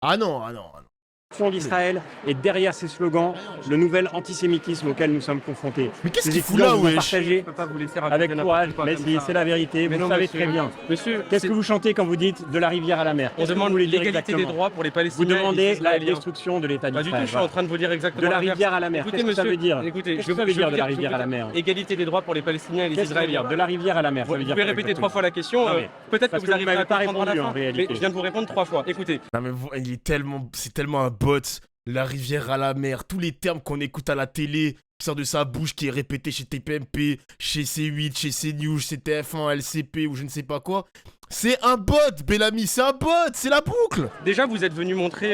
Ah non, ah non, ah non. D'Israël et derrière ces slogans, le nouvel antisémitisme auquel nous sommes confrontés. Mais qu'est-ce Ces qu'il fout étudiants là, vous ont wesh? partagé Je peux pas vous laisser raconter avec courage, n'importe quoi mais comme ça. c'est la vérité, Mais vous non, savez monsieur, très bien. Monsieur, Qu'est-ce que vous chantez quand vous dites de la rivière à la mer? on Qu'est-ce que demande vous voulez dire l'égalité des exactement? droits pour les Vous Palestiniens et demandez les la Israéliens. destruction de l'État Pas du tout, d'Israël. je suis en train de vous dire exactement De la l'inverse. rivière à la mer, Écoutez, qu'est-ce que ça monsieur, veut dire? écoutez, Qu'est-ce que ça veut dire de la rivière à la mer? Égalité des droits pour les Palestiniens et les Qu'est-ce que ça veut Israéliens. dire de la rivière à la mer? Vous Ça veut dire pouvez quoi répéter exactement? 3 fois la question, Non, mais peut-être que parce vous que vous arriverez à m'avez pas comprendre à la répondu, fin. en réalité. Mais je viens de vous répondre 3 fois. Écoutez, Non mais il est tellement, c'est tellement un bot. La rivière à la mer, tous les termes qu'on écoute à la télé, qui sort de sa bouche, qui est répété chez TPMP, chez C8, chez CNews, chez TF1, LCP ou je ne sais pas quoi. C'est un bot, Bellamy, c'est un bot, c'est la boucle. déjà vous êtes venu montrer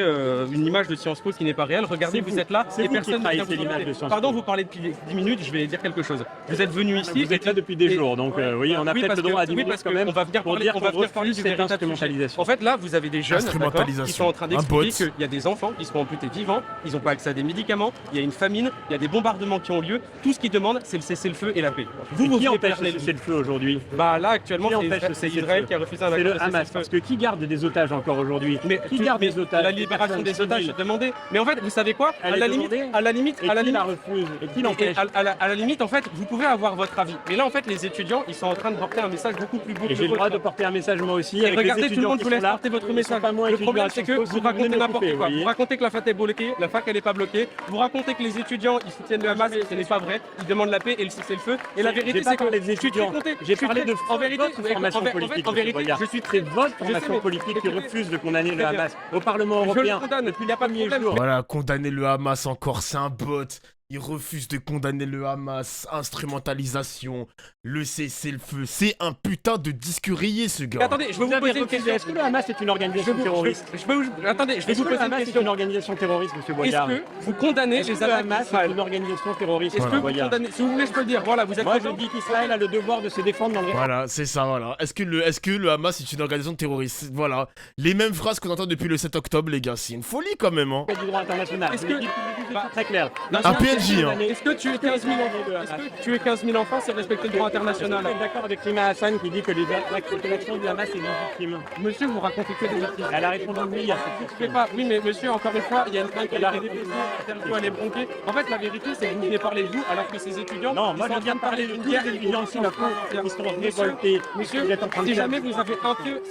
une image de Sciences Po qui n'est pas réelle. Regardez, C'est vous êtes là c'est et vous qui personne ne vient trahissez vous l'image arrêter. de Sciences Pardon, Po. vous parlez depuis 10 minutes, je vais dire quelque chose. Vous êtes venu ici. Vous êtes là depuis des jours, donc oui, on a Oui, peut-être parce le droit à que- 10 oui, minutes parce quand même qu'on va venir pour parler, dire on va qu'on venir parler refuse du cette véritable sujet. instrumentalisation. En fait, là, vous avez des jeunes d'accord, qui Instrumentalisation. sont en train Un d'expliquer bot. qu'il y a des enfants qui seront amputés vivants, ils n'ont pas accès à des médicaments, il y a une famine, il y a des bombardements qui ont lieu. Tout ce qu'ils demandent, c'est le cessez-le-feu et la paix. Vous qui voulez empêche parler le de- cessez-le feu aujourd'hui? Bah là, actuellement, Qui empêche le c'est cessez-le-feu? Israël qui a refusé un C'est accord de le Hamas, cessez-le-feu. parce que qui garde des otages encore aujourd'hui? Mais Qui garde des otages? la libération des otages est demandée. Mais en fait, vous savez quoi? Elle À est la limite, demandée. à la limite, Et à la qui la limite, refuse? Et qui et l'empêche? à la limite, en fait, vous pouvez avoir votre avis. Mais là, en fait, les étudiants, ils sont en train de porter un message beaucoup plus beau que Et j'ai le vôtre. droit de porter un message moi aussi. Et avec les regardez, tout le étudiants monde qui vous sont laisse là. porter votre Ils sont message. pas moins Le étudiants problème, à c'est Sciences que Po, vous racontez venez me n'importe couper, quoi. vous Vous voyez. racontez que la fête est bloquée, la fac elle est pas bloquée. Vous racontez que les étudiants ils soutiennent le Hamas, ce n'est pas vrai. Ils demandent la paix et le cessez-le-feu. Et la vérité, J'ai pas c'est que parlé des je suis très étudiants. content. J'ai parlé de en vérité, votre formation politique. en vérité, Boyard. je suis C'est votre je sais, formation mais- politique qui écoutez, refuse de condamner le très bien. Hamas au Parlement je le européen. condamne. Depuis Il n'y a pas de le premier problème. jour. Voilà, condamner le Hamas encore, c'est un bot. Il refuse de condamner le Hamas, instrumentalisation, le cessez-le-feu. C'est un putain de disque rayé, ce Mais gars. attendez, je vais Vous vous avez poser une refusé. question. Est-ce que le Hamas est une organisation terroriste? Attendez, je vais Est-ce vous que le poser une Hamas est question. une organisation terroriste, monsieur Est-ce Boyard? que vous condamnez Est-ce les que le attaques Hamas est d'Israël? une organisation terroriste, Est-ce que monsieur vous Boyard? condamnez? Si vous voulez, je peux le dire. Voilà, vous êtes Moi, je content dis qu'Israël a le devoir de se défendre dans le Voilà, c'est ça, voilà. Est-ce que le Hamas est une organisation terroriste? Voilà. Les mêmes phrases qu'on entend depuis le 7 octobre, les gars. C'est une folie quand même, hein. respect du droit international. Est-ce Je que- l'ai dit depuis le début, bah, c'est très clair. Un PNJ, hein. Est-ce que tuer 15 000 enfants, est-ce que tuer 15 000 enfants, c'est respecter le droit international? Vous êtes d'accord avec Rima Hassan qui dit que l'action du Hamas est légitime? Monsieur, vous racontez que des bêtises. Elle a répondu oui à cette Je sais pas, oui, mais monsieur, encore une fois, il y a une plainte qui a été déposée, interview, elle est bronquée. En fait, la vérité, c'est que vous venez parler de vous, alors que ces étudiants. Non, ils moi sont je en viens train de parler de d'une tous guerre les étudiants ici, la France, qui sont révoltés. Monsieur, Vous êtes en train de si faire-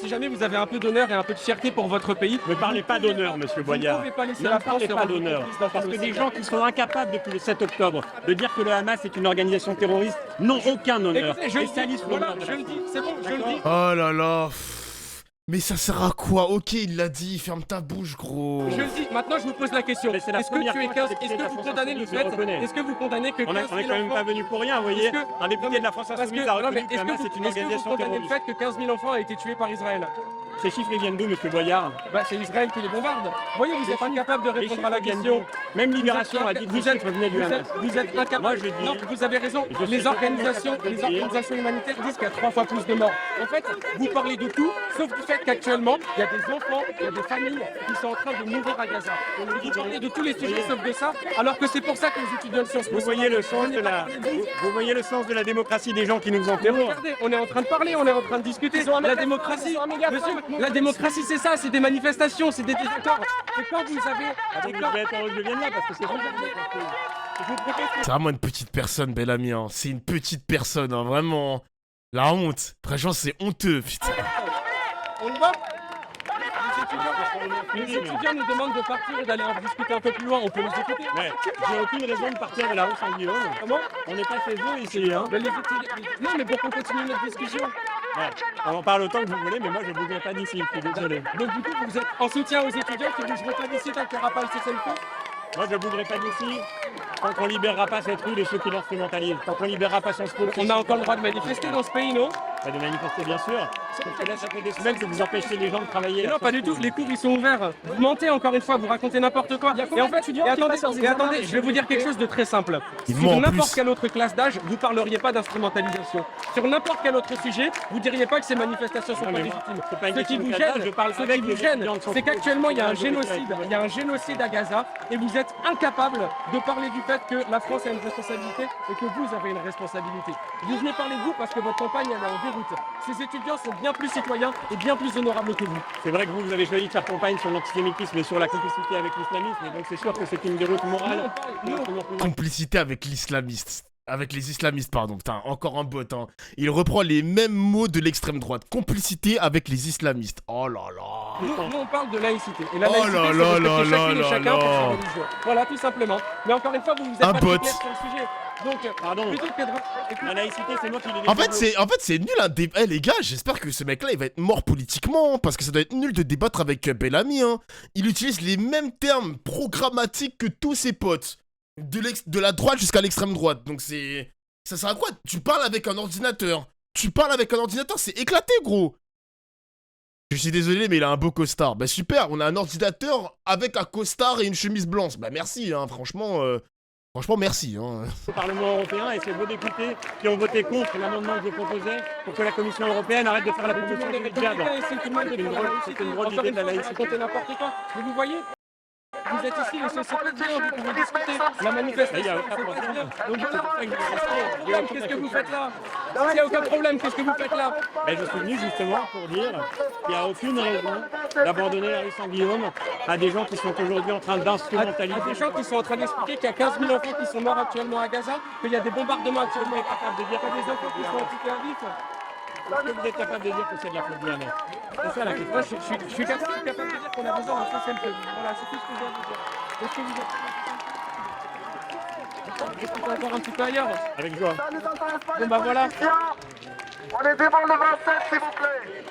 jamais vous avez un peu d'honneur et un peu de fierté pour votre pays, Ne parlez pas d'honneur, monsieur Boyard. pouvez pas laisser Ne la France parlez se pas rendre d'honneur. complice d'un Parce que des génocide. gens qui sont incapables depuis le 7 octobre de dire que le Hamas est une organisation terroriste n'ont aucun honneur. Écoutez, je Et le salissent dis, voilà, l'honneur de je la le France. dis, c'est bon, je le dis. Oh là là. Mais ça sert à quoi? Ok, il l'a dit, ferme ta bouche, gros. Je le dis, maintenant je vous pose la question. Mais c'est la Est-ce que première tu es fois 15 que est-ce que vous condamnez le je fait reconnais. Est-ce que vous condamnez que 15 On 000 est quand même pas enfants venu pour rien, vous voyez. Est-ce que- Un député de la France Parce que, Insoumise a non, mais reconnu que le est-ce Hamas que est une vous organisation condamnez le terroriste. fait que 15 000 enfants aient été tués par Israël? Ces chiffres ils viennent d'où, monsieur Boyard? Bah, c'est Israël qui les bombarde. Voyez, vous êtes incapable de Les répondre à la chiffres viennent question. d'où? Même Libération a dit que les chiffres venaient du Hamas. Vous êtes incapable. Moi, je dis- Non, vous avez raison. Je suis Les organisations totalement humanitaires disent qu'il y a 3 fois plus de morts. En fait, vous parlez de tout, sauf du fait qu'actuellement, il y a des enfants, il y a des familles qui sont en train de mourir à Gaza. Vous parlez de tous les sujets sauf de ça, alors que c'est pour ça que les étudiants de Sciences Po. Vous voyez le sens de la, vous voyez le sens de la démocratie des gens qui nous Mais entourent. regardez, on est en train de parler, on est en train de discuter. La démocratie, monsieur, la démocratie c'est ça, c'est des manifestations, c'est des désaccords. Et quand vous avez... Ah, donc, vous devez être heureux que je vienne là parce que c'est vous qui avez compris. Je vous propose C'est vraiment une petite personne, Bellamy, hein. C'est une petite personne, hein. Vraiment. La honte. Franchement, c'est honteux, putain. On le voit. Les étudiants nous demandent de partir et d'aller en discuter un peu plus loin, on peut les écouter. Ouais, j'ai aucune raison de partir de la rue Saint-Guillaume. Comment? On n'est pas chez eux ici, hein. Mais les étudiants... Non, mais pour qu'on continue notre discussion. Ouais. On en parle autant que vous voulez, mais moi je ne bougerai pas d'ici, je suis désolé. Donc du coup, vous êtes en soutien aux étudiants qui ne bougeront pas d'ici tant qu'il n'y aura pas le cessez-le-feu. Moi je ne bougerai pas d'ici tant qu'on libérera pas cette rue de ceux qui l'instrumentalisent. Tant qu'on libérera pas Sciences Po. On a encore le droit de manifester dans ce pays, non? Pas de manifester, bien sûr. Sauf que là, ça fait des semaines que vous empêchez les gens de travailler. Mais non, pas du tout. Les cours, ils sont ouverts. Vous mentez encore une fois, vous racontez n'importe quoi. Et en fait, attendez, je vais vous dire quelque chose de très simple. Il Sur ment en n'importe plus. quelle autre classe d'âge, vous parleriez pas d'instrumentalisation. Sur n'importe quel autre sujet, vous diriez pas que ces manifestations sont pas mais légitimes. c'est pas une Ce qui question vous de classe gêne, d'âge, je parle ce avec qui vous les gêne, étudiants de Sciences c'est Po. qu'actuellement il y a un Je vais vous génocide. dire. Il y a un génocide à Gaza et vous êtes incapable de parler du fait que la France a une responsabilité et que vous avez une responsabilité. Vous venez parler de vous parce que votre campagne elle est en déroute. Ces étudiants sont bien plus citoyen et bien plus honorable que vous. C'est vrai que vous avez choisi de faire campagne sur l'antisémitisme et sur la complicité avec l'islamisme, et donc c'est sûr que c'est une déroute morale. Complicité avec l'islamiste. Avec les islamistes, pardon. Putain, encore un bot, hein. Il reprend les mêmes mots de l'extrême droite. Complicité avec les islamistes. Oh là là. Nous, on parle de laïcité. Et la Oh laïcité, là c'est là de là respecter chacune et là chacun là. pour sa religion. Voilà, tout simplement. Mais encore une fois, vous êtes Un pas bot. très clair sur le sujet. Donc, Pardon. plutôt que de... La laïcité, c'est moi qui l'ai En fait, c'est nul un débat. Eh les gars, j'espère que ce mec-là, il va être mort politiquement, hein, parce que ça doit être nul de débattre avec Bellamy, hein. Il utilise les mêmes termes programmatiques que tous ses potes. De la droite jusqu'à l'extrême droite. Donc c'est... Ça sert à quoi? Tu parles avec un ordinateur. Tu parles avec un ordinateur, c'est éclaté, gros. Je suis désolé, mais il a un beau costard. Bah super, on a un ordinateur avec un costard et une chemise blanche. Bah merci, hein, franchement... Franchement, merci. Hein. au Parlement européen, et c'est vos députés qui ont voté contre l'amendement que je proposais pour que la Commission européenne arrête de faire la promotion du djihad. C'est une drôle d'idée de la laïcité. Racontez n'importe quoi. Mais vous voyez, vous êtes ici, les sociétés de bien, vous pouvez discuter. La manifestation, c'est pas bien. Donc, qu'est-ce que vous faites là? S'il n'y a aucun problème, qu'est-ce que vous faites là? Ben, je suis venu justement pour dire qu'il n'y a aucune raison d'abandonner la rue Saint-Guillaume à des gens qui sont aujourd'hui en train d'instrumentaliser. À des gens qui sont en train d'expliquer qu'il y a 15 000 enfants qui sont morts actuellement à Gaza, qu'il y a des bombardements actuellement, capable de dire qu'il y a des enfants qui sont en situation. Est-ce que vous êtes capable de dire que c'est de la faute de la mer? C'est ça la question. Moi, je suis capable de dire qu'on a besoin d'un cessez-le-feu. Voilà, c'est tout ce que j'ai à vous dire. Est-ce que vous êtes... Je peux encore un petit peu ailleurs. Avec joie. Bon bah voilà. On est devant le 27, s'il vous plaît.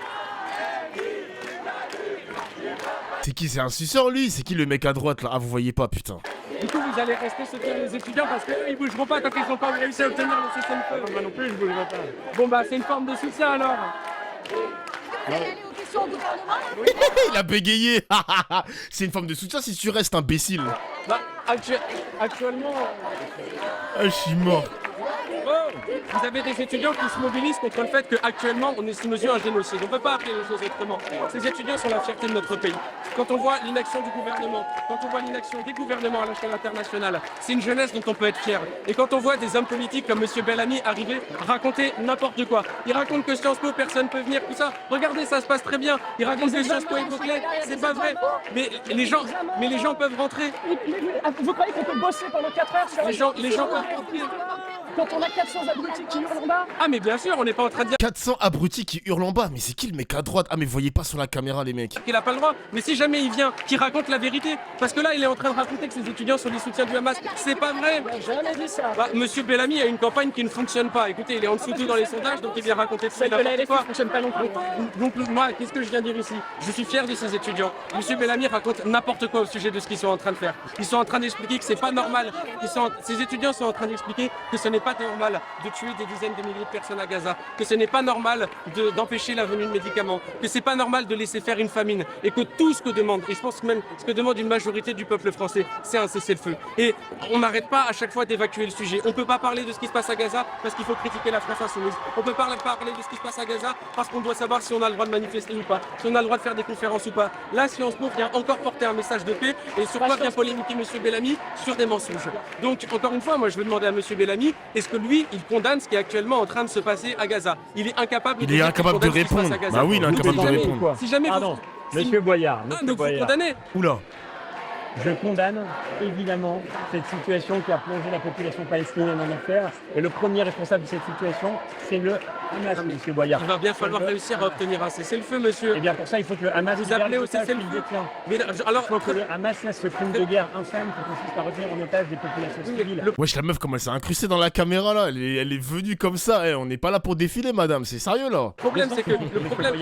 C'est qui? C'est un suceur, lui? C'est qui le mec à droite, là? Ah, vous voyez pas, putain. Du coup, vous allez rester soutenir les étudiants parce qu'eux, ils bougeront pas tant qu'ils n'ont pas réussi à obtenir le cessez-le-feu. Moi non plus, je ne bougerai pas. Bon bah, c'est une forme de soutien alors. Il a bégayé. C'est une forme de soutien si tu restes imbécile. Bah, actuellement... Ah, je suis mort. Vous avez des étudiants qui se mobilisent contre le fait qu'actuellement on est sous mesure un génocide. On ne peut pas appeler les choses autrement. Ces étudiants sont la fierté de notre pays. Quand on voit l'inaction du gouvernement, quand on voit l'inaction des gouvernements à l'échelle internationale, c'est une jeunesse dont on peut être fier. Et quand on voit des hommes politiques comme M. Bellamy arriver raconter n'importe quoi, il raconte que Sciences Po, personne ne peut venir, tout ça. Regardez, ça se passe très bien. Il raconte que Sciences Po est bouclé, c'est pas vrai. Mais les gens peuvent rentrer. Vous croyez qu'on peut bosser pendant 4 heures sur Les gens peuvent rentrer. quand on a 400 abrutis qui hurlent en bas? Ah mais bien sûr, on n'est pas en train de dire 400 abrutis qui hurlent en bas. Mais c'est qui le mec à droite? Ah, mais vous voyez pas sur la caméra, les mecs. qu'il n'a pas le droit, mais si jamais il vient, qu'il raconte la vérité, parce que là il est en train de raconter que ses étudiants sont des soutiens du Hamas, c'est pas vrai. Jamais dit ça. Bah, Monsieur Bellamy a une campagne qui ne fonctionne pas. Écoutez, il est en dessous tout dans les sondages, donc il vient raconter tout Celle de la n'importe LFI quoi. ne fonctionne pas non plus. Donc moi, qu'est-ce que je viens dire ici? Je suis fier de ces étudiants. Monsieur Bellamy raconte n'importe quoi au sujet de ce qu'ils sont en train de faire. Ils sont en train d'expliquer que c'est pas normal. Ces étudiants sont en train d'expliquer que ce n'est pas normal de tuer des dizaines de milliers de personnes à Gaza, que ce n'est pas normal d'empêcher la venue de médicaments, que c'est pas normal de laisser faire une famine, et que tout ce que demande, et je pense même ce que demande une majorité du peuple français, c'est un cessez-le-feu. Et on n'arrête pas à chaque fois d'évacuer le sujet. On peut pas parler de ce qui se passe à Gaza parce qu'il faut critiquer la France insoumise. On peut pas parler de ce qui se passe à Gaza parce qu'on doit savoir si on a le droit de manifester ou pas, si on a le droit de faire des conférences ou pas. Là, Sciences Po vient encore porter un message de paix, et sur quoi vient polémiquer M. Bellamy? Sur des mensonges. Donc, encore une fois, moi je veux demander à M. Bellamy, est-ce que lui, il condamne ce qui est actuellement en train de se passer à Gaza? Il est incapable Il est incapable de répondre. Bah oui, il est incapable de répondre. Si jamais Pardon, vous... Monsieur Boyard. Ah, Monsieur donc vous Boyard. condamnez? Oula. Je condamne évidemment cette situation qui a plongé la population palestinienne en enfer. Et le premier responsable de cette situation, c'est le Hamas, monsieur Boyard. Il va bien falloir réussir à obtenir un cessez-le-feu, monsieur. Et bien pour ça, il faut que le Hamas Vous libère appelez les au otages cessez-le-feu. qu'il détient. Mais alors, Il faut que le Hamas laisse ce crime de guerre infâme qui consiste à retenir en otage des populations civiles. Wesh, la meuf, comment elle s'est incrustée dans la caméra là? Elle est venue comme ça. Eh, on n'est pas là pour défiler, madame. C'est sérieux là. Le problème, c'est que le problème,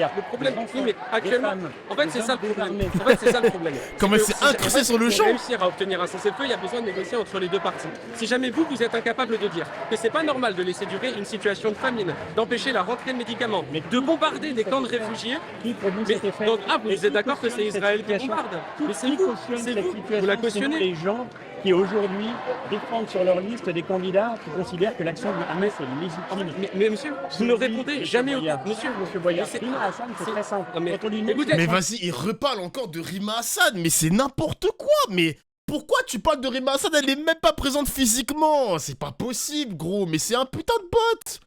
oui, mais actuellement, en fait, c'est ça le problème. En fait, c'est ça le problème. Comme elle C'est que s'est incrustée sur le pour champ. réussir à obtenir un cessez-le-feu, il y a besoin de négocier entre les deux parties. Si jamais vous êtes incapable de dire que c'est pas normal de laisser durer une situation de famine, d'empêcher la rentrée de médicaments, mais de bombarder des camps de réfugiés, Qui produit mais cet effet? donc vous Et êtes d'accord que c'est cette Israël qui situation? bombarde? Mais c'est Qui vous, cautionne c'est cette vous, situation? vous la C'est cautionnez. les gens qui aujourd'hui défendent sur leur liste des candidats qui considèrent que l'action du Hamas est légitime. Mais monsieur, vous ne répondez jamais au monsieur. Monsieur Boyard, Mais c'est- Rima Hassan, c'est très simple. Non, mais Quand on lui met- écoutez, Mais vas-y, il reparle encore de Rima Assad. Mais c'est n'importe quoi. Mais pourquoi tu parles de Rima Assad? Elle est même pas présente physiquement. C'est pas possible, gros. Mais c'est un putain de bot.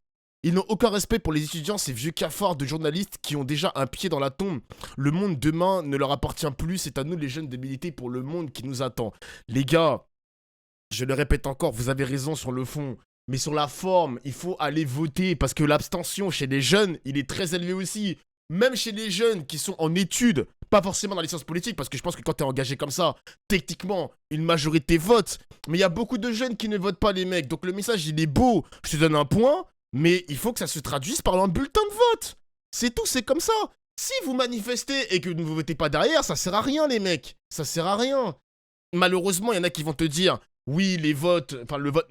Ils n'ont aucun respect pour les étudiants, ces vieux cafards de journalistes qui ont déjà un pied dans la tombe. Le monde demain ne leur appartient plus, c'est à nous les jeunes de militer pour le monde qui nous attend. Les gars, je le répète encore, vous avez raison sur le fond. Mais sur la forme, il faut aller voter parce que l'abstention chez les jeunes, il est très élevé aussi. Même chez les jeunes qui sont en études, pas forcément dans les sciences politiques, parce que je pense que quand t'es engagé comme ça, techniquement, une majorité vote. Mais il y a beaucoup de jeunes qui ne votent pas, les mecs. Donc le message, il est beau. Je te donne un point, mais il faut que ça se traduise par un bulletin de vote. C'est tout, c'est comme ça. Si vous manifestez et que vous ne votez pas derrière, ça sert à rien, les mecs. Ça sert à rien. Malheureusement, il y en a qui vont te dire, oui, le vote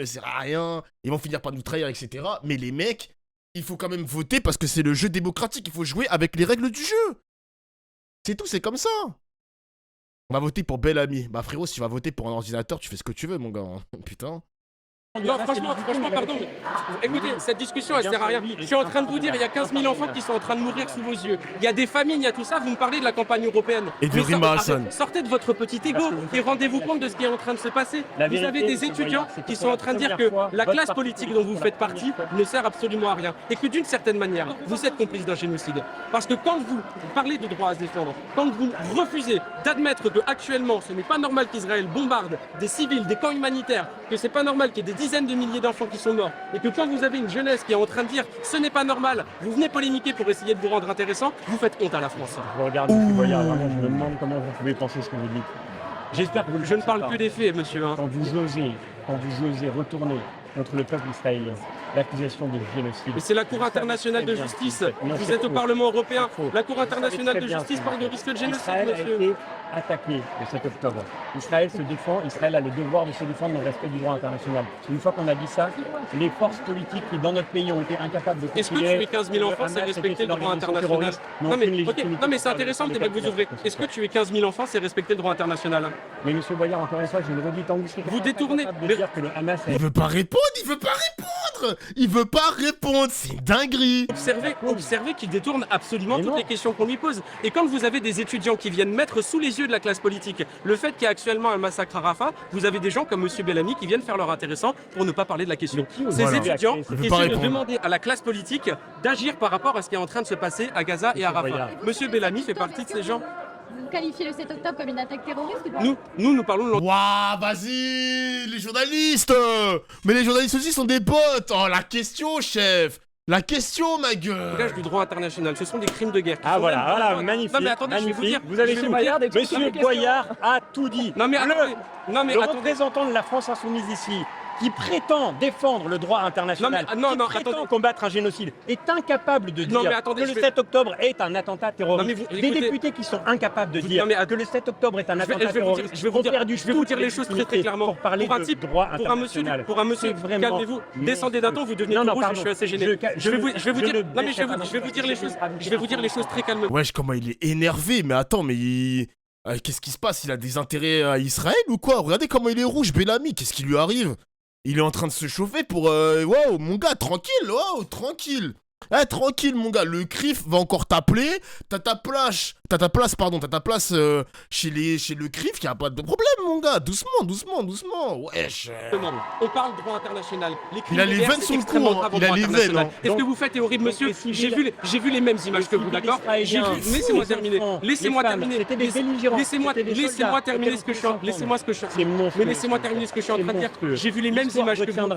ne sert à rien, ils vont finir par nous trahir, etc. Mais les mecs, il faut quand même voter parce que c'est le jeu démocratique, il faut jouer avec les règles du jeu. C'est tout, c'est comme ça. On va voter pour Bellamy. Bah frérot, si tu vas voter pour un ordinateur, tu fais ce que tu veux, mon gars. Putain. Non, franchement, pardon. Écoutez, cette discussion, elle sert à rien. Je suis en train de vous dire, il y a 15 000 enfants qui sont en train de mourir sous vos yeux. Il y a des famines, il y a tout ça. Vous me parlez de la campagne européenne. Et de Rima Hassan. Sortez de votre petit ego et rendez-vous compte de ce qui est en train de se passer. Vous avez des étudiants qui sont en train de dire que la classe politique dont vous faites partie ne sert absolument à rien. Et que d'une certaine manière, vous êtes complice d'un génocide. Parce que quand vous parlez de droit à se défendre, quand vous refusez d'admettre que actuellement ce n'est pas normal qu'Israël bombarde des civils, des camps humanitaires, que c'est pas normal qu'il y ait des dizaines de milliers d'enfants qui sont morts, et que quand vous avez une jeunesse qui est en train de dire ce n'est pas normal, vous venez polémiquer pour essayer de vous rendre intéressant, vous faites honte à la France. Je vous regarde, M. Boyard, vraiment, je me demande comment vous pouvez penser ce que vous dites. J'espère que vous Je ne parle que des faits, monsieur. Quand vous osez retourner contre le peuple israélien l'accusation de génocide. Mais c'est la Cour internationale de justice. Vous êtes au Parlement européen. La Cour internationale de justice parle de risque de génocide, Israël a monsieur. été attaqué le 7 octobre. Israël se défend, Israël a le devoir de se défendre dans le respect du droit international. Une fois qu'on a dit ça, les forces politiques qui dans notre pays ont été incapables de Est-ce que tuer 15 000 enfants, c'est respecter le droit international? Non mais c'est intéressant le débat que vous ouvrez. Est-ce que tuer 15 000 enfants, c'est respecter le droit international? Mais M. Boyard, encore une fois, je le redis tant que vous détournez. De dire que le Hamas Il veut pas répondre, il veut pas répondre. Il veut pas répondre, c'est une dinguerie. Observez qu'il détourne absolument toutes les questions qu'on lui pose. Et quand vous avez des étudiants qui viennent mettre sous les yeux de la classe politique le fait qu'il y a actuellement un massacre à Rafah, vous avez des gens comme M. Bellamy qui viennent faire leur intéressant pour ne pas parler de la question. Ces étudiants essaient de demander à la classe politique d'agir par rapport à ce qui est en train de se passer à Gaza et à Rafah. M. Bellamy fait partie de ces gens. Vous qualifiez le 7 octobre comme une attaque terroriste ou pas? Nous parlons de Waouh, vas-y, les journalistes. Mais les journalistes aussi sont des potes. Oh, la question, chef. La question, ma gueule. du droit international, ce sont des crimes de guerre. Ah voilà, magnifique. Non mais attendez, magnifique. je vais vous dire. Vous avez fait Boyard, Monsieur Boyard a tout dit. Non mais attendez. Le représentant de la France insoumise ici, qui prétend défendre le droit international, qui prétend combattre un génocide, est incapable de dire que le 7 octobre est un attentat terroriste. Des députés qui sont incapables de dire que le 7 octobre est un attentat terroriste, je vais vous dire les choses très clairement. Pour parler de droit international. Pour un monsieur, calmez-vous, descendez d'un ton, vous devenez tout rouge, je suis assez gêné. Je vais vous dire les choses très calmement. Wesh, comment il est énervé, mais attends, mais qu'est-ce qui se passe? Il a des intérêts à Israël ou quoi? Regardez comment il est rouge, Bellamy, qu'est-ce qui lui arrive? Il est en train de se chauffer pour... Wow, mon gars, tranquille, wow, tranquille. Tranquille, mon gars, le CRIF va encore t'appeler. T'as ta place chez le CRIF, y a pas de problème, mon gars. Doucement, wesh. On parle droit international. Il a les veines sur le cou, il a les veines. Est-ce que vous faites est horrible, monsieur? J'ai vu les mêmes images que vous, d'accord? Laissez-moi terminer. Laissez-moi terminer ce que je suis en train de dire. J'ai vu les mêmes images que vous.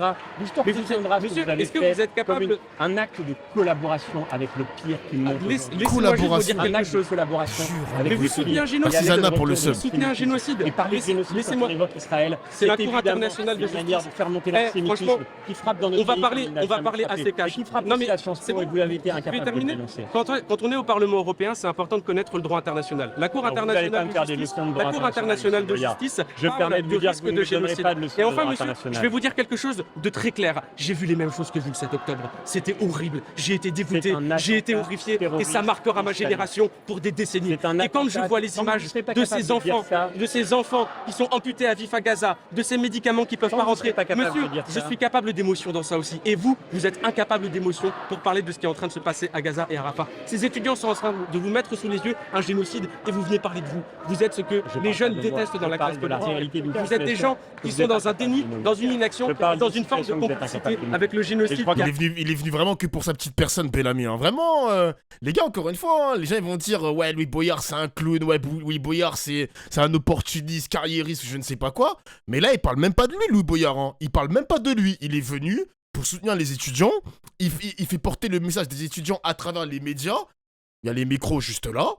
Monsieur, est-ce que vous êtes capable... Un acte de collaboration avec le pire qui monte. Collaboration. Un acte de collaboration avec vous soutenez un génocide. Artisanat pour le seul. Vous soutenez un génocide. Et par les génocides, laissez-moi. Israël, c'est la Cour internationale de justice. Manière de faire monter l'antisémitisme qui frappe dans notre pays. On va parler assez cash. Non mais c'est bon, vous avez été incapable de dénoncer. Quand on est au Parlement européen, c'est important de connaître le droit international. La Cour internationale de justice parle du risque de génocide. Et enfin, monsieur, je vais vous dire quelque chose de très clair. J'ai vu les mêmes choses que vous le 7 octobre. C'était horrible. j'ai été dégoûté, j'ai été horrifié et ça marquera ma génération pour des décennies. Et quand je vois les images de ces enfants qui sont amputés à vif à Gaza, de ces médicaments qui peuvent pas rentrer, monsieur, je suis capable d'émotion dans ça aussi. Et vous êtes incapable d'émotion pour parler de ce qui est en train de se passer à Gaza et à Rafah. Ces étudiants sont en train de vous mettre sous les yeux un génocide et vous venez parler de vous. Vous êtes ce que les jeunes détestent dans la classe politique. Vous êtes des gens qui sont dans un déni, dans une inaction, dans une forme de complicité avec le génocide. Il est venu vraiment que pour sa petite personne, Bellamy. Hein. Vraiment, les gars, encore une fois, hein, les gens ils vont dire ouais, Louis Boyard c'est un clown, ouais, Louis Boyard c'est un opportuniste, carriériste, je ne sais pas quoi. Mais là, il parle même pas de lui, Louis Boyard. Hein. Il parle même pas de lui. Il est venu pour soutenir les étudiants. Il fait porter le message des étudiants à travers les médias. Il y a les micros juste là.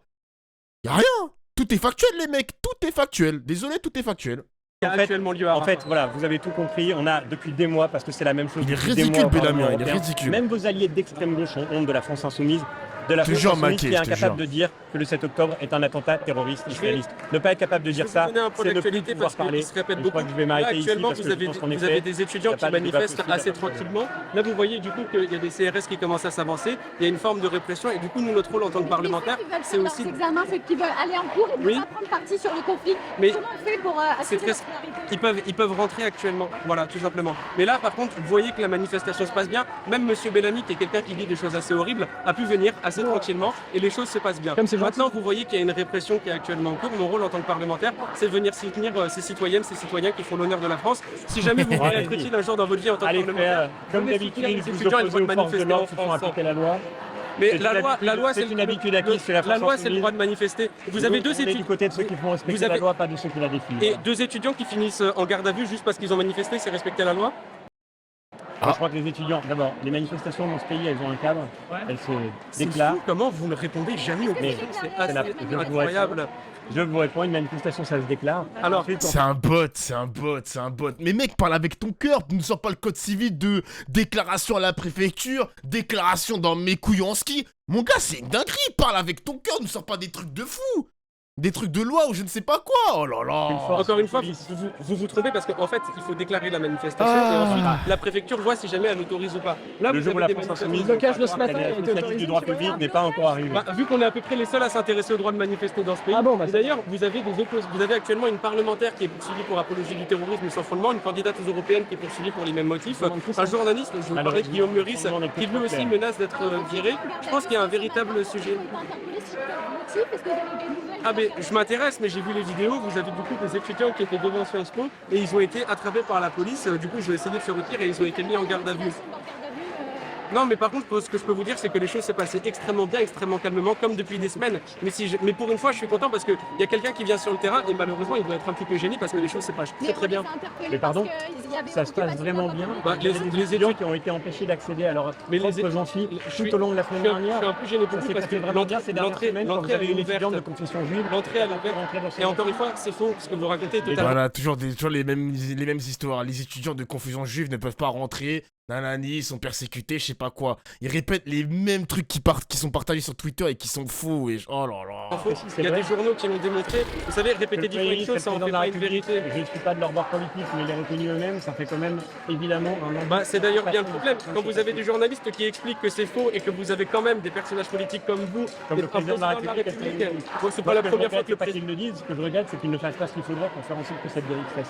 Il y a rien. Tout est factuel, les mecs. Tout est factuel. Désolé, tout est factuel. En fait, voilà, vous avez tout compris. On a depuis des mois, parce que c'est la même chose. Il est ridicule, Bellamy. Il est ridicule. Même vos alliés d'extrême gauche ont honte de la France insoumise. De la France insoumise qui est incapable de dire que le 7 octobre est un attentat terroriste islamiste. Ne pas être capable de dire ça, c'est ne plus pouvoir parler. Je crois que je vais m'arrêter ici parce que je pense qu'on est vous avez des étudiants qui manifestent assez tranquillement. Là, vous voyez du coup qu'il y a des CRS qui commencent à s'avancer. Il y a une forme de répression et du coup, nous, notre rôle en tant que parlementaires, c'est aussi... Ceux qui veulent aller en cours et ne pas prendre parti sur le conflit. Mais comment on fait pour assurer la scolarité? Ils peuvent rentrer actuellement, voilà, tout simplement. Mais là, par contre, vous voyez que la manifestation se passe bien. Même Monsieur Bellamy, qui est quelqu'un qui dit des choses assez horribles, a pu venir assez tranquillement et les choses se passent bien. Maintenant, vous voyez qu'il y a une répression qui est actuellement en cours. Mon rôle en tant que parlementaire, c'est de venir soutenir ces citoyennes, ces citoyens qui font l'honneur de la France. Si jamais vous voulez être utile un jour dans votre vie en tant que parlementaire, comme d'habitude, les étudiants ils vont manifester en France. La loi. Mais la loi, c'est une habitude acquise, c'est la France. La loi, c'est le droit de manifester. Vous avez deux étudiants du côté de ceux qui font respecter la loi, pas de ceux qui la défient. Et deux étudiants qui finissent en garde à vue juste parce qu'ils ont manifesté, c'est respecter la loi. Je crois que les étudiants, d'abord, les manifestations dans ce pays, elles ont un cadre, elles se déclarent. Comment vous ne répondez jamais aux questions? C'est assez incroyable. Je vous réponds, une manifestation, ça se déclare. Alors, c'est un bot. Mais mec, parle avec ton cœur. Ne sors pas le code civil de déclaration à la préfecture, déclaration dans mes couilles en ski. Mon gars, c'est une dinguerie. Parle avec ton cœur, ne sors pas des trucs de fou. Des trucs de loi ou je ne sais pas quoi. Oh là là. Encore une fois, vous vous trompez parce qu'en fait, il faut déclarer la manifestation et ensuite la préfecture voit si jamais elle autorise ou pas. Là, le jour où la France insoumise, le blocage de ce matin, l'initiative du droit public n'est pas encore arrivé. Vu qu'on est à peu près les seuls à s'intéresser au droit de manifester dans ce pays. D'ailleurs, vous avez actuellement une parlementaire qui est poursuivie pour apologie du terrorisme sans fondement, une candidate aux européennes qui est poursuivie pour les mêmes motifs, un journaliste, je vous parlais de Guillaume Meurice, qui lui aussi menace d'être viré. Je pense qu'il y a un véritable sujet. Ah mais je m'intéresse, mais j'ai vu les vidéos, vous avez du coup des étudiants qui étaient devant Sciences Po et ils ont été attrapés par la police, du coup je vais essayer de se retirer et ils ont été mis en garde à vue. Non, mais par contre, ce que je peux vous dire, c'est que les choses s'est passées extrêmement bien, extrêmement calmement, comme depuis des semaines. Mais pour une fois, je suis content parce qu'il y a quelqu'un qui vient sur le terrain et malheureusement, il doit être un petit peu gêné parce que les choses se passent très bien. Mais pardon, ça se passe vraiment bien. Les étudiants qui ont été empêchés d'accéder à leur propre amphi tout au long de la semaine dernière. Je suis un peu gêné pour vous parce que l'entrée à confession juive, l'entrée à l'ouvert. Et encore une fois, c'est faux ce que vous racontez totalement. Voilà, toujours les mêmes histoires. Les étudiants de confusion juive ne peuvent pas rentrer. Nanani, ils sont persécutés, je sais pas quoi. Ils répètent les mêmes trucs qui sont partagés sur Twitter et qui sont faux. Et oh là là. Il y a des journaux qui l'ont démontré. Vous savez, répéter différentes choses, ça en fait pas une vérité. Je ne suis pas de leur bord politique, mais les reconnus eux-mêmes, ça fait quand même évidemment un c'est d'ailleurs bien le problème. Quand vous avez des journalistes qui expliquent que c'est faux et que vous avez quand même des personnages politiques comme vous, comme le président de la République, c'est pas la première fois que le président le dise. Ce que je regrette, c'est qu'ils ne fassent pas ce qu'il faudrait pour faire en sorte que cette dérive cesse.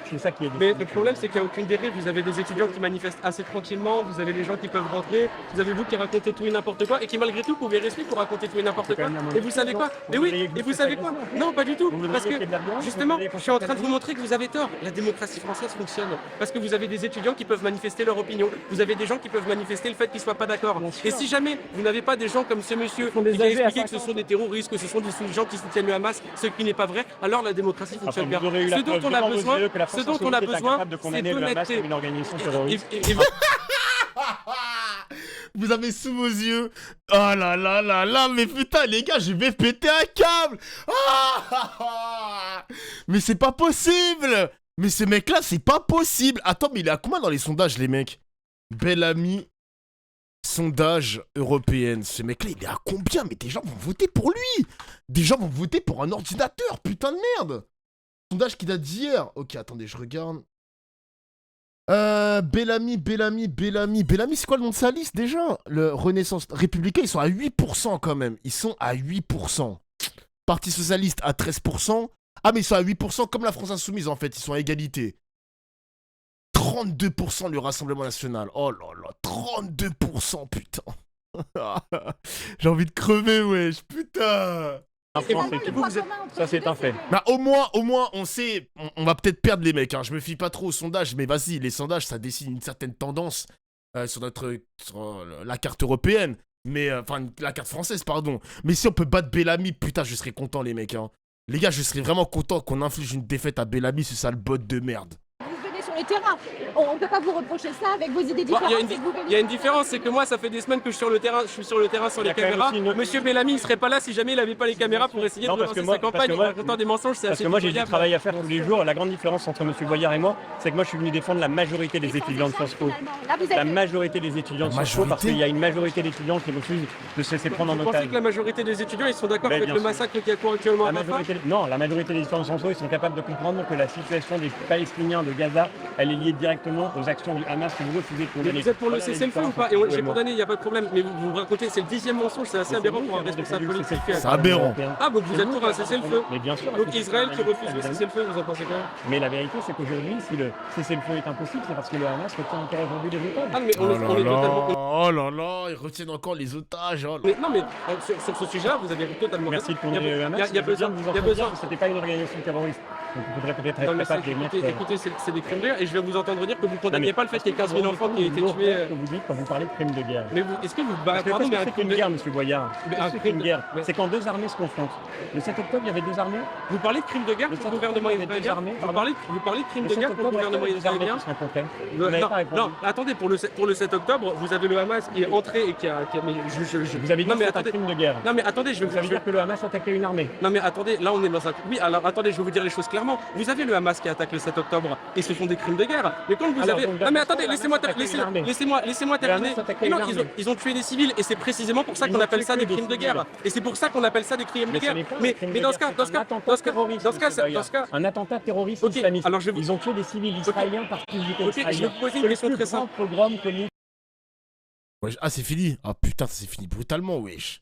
C'est ça qui est. Mais le problème, c'est qu'il n'y a aucune dérive. Vous avez des étudiants qui manifestent assez tranquillement, vous avez les gens qui peuvent rentrer, vous avez vous qui racontez tout et n'importe quoi et qui malgré tout pouvez rester pour raconter tout et n'importe quoi. Et vous savez quoi? Mais oui, et vous savez quoi? Non, pas du tout. Parce que justement, je suis en train de vous montrer que vous avez tort. La démocratie française fonctionne parce que vous avez des étudiants qui peuvent manifester leur opinion. Vous avez des gens qui peuvent manifester le fait qu'ils ne soient pas d'accord. Et si jamais vous n'avez pas des gens comme ce monsieur qui a expliqué que ce sont des terroristes, que ce sont des gens qui soutiennent le Hamas, ce qui n'est pas pas vrai, alors la démocratie fonctionne bien. Ce dont on a besoin, c'est d'honnêteté. Vous avez sous vos yeux. Oh là là là là, mais putain les gars, je vais péter un câble. Mais c'est pas possible. Mais ce mec là, c'est pas possible. Attends, mais il est à combien dans les sondages les mecs? Bellamy, sondage européenne. Ce mec là, il est à combien? Mais des gens vont voter pour lui. Des gens vont voter pour un ordinateur, putain de merde. Sondage qui date d'hier. Ok, attendez, je regarde. Bellamy, c'est quoi le nom de sa liste déjà? Le Renaissance Républicain, ils sont à 8% quand même. Ils sont à 8%. Parti Socialiste à 13%. Ah, mais ils sont à 8% comme la France Insoumise en fait, ils sont à égalité. 32% le Rassemblement National. Oh là là, 32%, putain. J'ai envie de crever, wesh, putain. Ça, c'est un fait. Bah, au moins, on sait, on va peut-être perdre les mecs, hein. Je me fie pas trop aux sondages, mais vas-y, les sondages, ça dessine une certaine tendance sur la carte européenne, mais, enfin, la carte française, pardon. Mais si on peut battre Bellamy, putain, je serais content, les mecs, hein. Les gars, je serais vraiment content qu'on inflige une défaite à Bellamy, ce sale bot de merde. Vous venez sur le terrain. On ne peut pas vous reprocher ça avec vos idées différentes. Il y a une différence, c'est que moi, ça fait des semaines que je suis sur le terrain, sur les caméras. Monsieur Bellamy, il serait pas là si jamais il avait pas les caméras pour essayer de relancer sa campagne en racontant des mensonges. Parce que moi, j'ai du travail à faire tous les jours. La grande différence entre Monsieur Boyard et moi, c'est que moi, je suis venu défendre la majorité des étudiants de Sciences Po. La majorité des étudiants de Sciences Po, parce qu'il y a une majorité d'étudiants qui refusent de se laisser prendre en otage. Vous pensez que la majorité des étudiants, ils sont d'accord avec le massacre qui a cours actuellement à Rafah? Non, la majorité des étudiants de Sciences Po, ils sont capables de comprendre que la situation des Palestiniens de Gaza, elle est liée directement aux actions du Hamas que vous refusez de condamner. Vous êtes pour le cessez-le-feu ou pas? J'ai condamné, il n'y a pas de problème. Mais vous racontez, c'est le 10e mensonge, c'est assez aberrant pour un responsable politique. C'est aberrant. Ah, donc vous êtes pour un cessez-le-feu? Mais bien sûr. Donc Israël qui refuse le cessez-le-feu, vous en pensez quoi? Mais la vérité, c'est qu'aujourd'hui, si le cessez-le-feu est impossible, c'est parce que le Hamas retient encore aujourd'hui des otages. Ah, mais on est totalement. Oh là là, ils retiennent encore les otages. Oh là. Mais non, mais sur ce sujet-là, vous avez totalement. Merci de tourner le Hamas. Il y a besoin de vous en dire que c'était pas une organisation terroriste. Donc il faudrait peut-être être capable de mettre. Écoutez, c'est des crimes de guerre et je vais vous entendre dire que vous condamnez pas le fait qu'il y ait 15 000 enfants qui aient été tués. Vous dites quand vous parlez de crimes de guerre. Mais est-ce que vous. Pardon, mais un crime de guerre, monsieur Boyard. Un crime de guerre, c'est quand deux armées se confrontent. Le 7 octobre, il y avait deux armées. Vous parlez de crimes de guerre pour le gouvernement israélien? Vous parlez de crimes de guerre pour le gouvernement israélien? Non, attendez, pour le 7 octobre, vous avez le Hamas qui est entré et qui a. Vous avez dit que c'est un crime de guerre. Non, mais attendez, je vais vous dire que le Hamas attaquait une armée. Non, mais attendez, là on est dans un. Oui, alors attendez, je vais vous dire les choses clairement. Vous avez le Hamas qui attaque le 7 octobre et ce sont des crimes de guerre. Mais quand vous avez. Non, mais attendez, laissez-moi terminer. Non, ils ont tué des civils et c'est précisément pour ça qu'on appelle ça des crimes de guerre. Et c'est pour ça qu'on appelle ça des crimes de guerre. Mais dans ce cas, un attentat terroriste islamiste. Alors ils ont tué des civils israéliens par curiosité israélienne. Je vais vous poser une question très simple. Ah, c'est fini. Ah putain, ça s'est fini brutalement, wesh.